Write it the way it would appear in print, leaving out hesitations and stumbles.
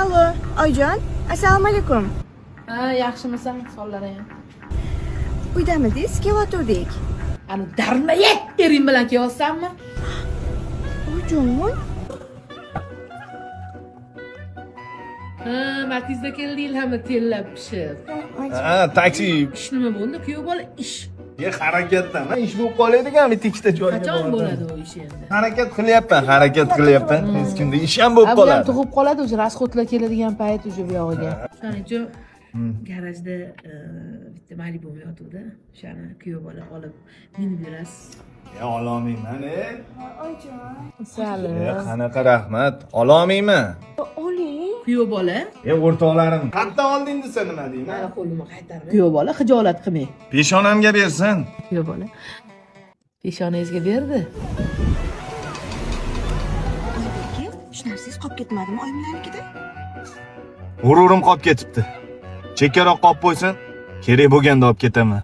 Allo, oyijon, assalomu alaykum. Ha, yaxshimisan? Sonlaring. Uydamidingiz? Kelayotgandik. Ani darmayat ering bilan kelyapsanmi? Oyijon, Ha, Matizda keldinglarmi tellab pishib? Ha, taksi. Ish nima bo'ldi? Kuyov bola ish. Harakatdan. Ish bo'lib qoladigan bir ikkita joyga. Qachon bo'ladi u ish endi? Harakat qilyapman. Hech kimda ish ham bo'lib Bu ham qoladi. tug'ib qoladi, o'sha rasxodlar keladigan payt o'sha bu yog'iga. Shuning uchun garajda bitta Malibu yotuvdi. O'shani kuyov bola olib minib yurasiz. Ololmayman, oyijon. Salim. Qanaqa rahmat? Ololmayman. Oling. Kuyov bola, O'rtoqlarim, qayerdan olding desa nima deyman? mana qo'limni qaytarmay. Kuyov bola xijolat qilmang. Peshonamga bersin. Kuyov bola peshonangizga berdi. Oybekka, shu narsangiz qolib ketmadimi oyimlarnikida? G'ururim qolib ketibdi. Chekkaroq qolib qo'ysin, kerak bo'lganda olib ketaman.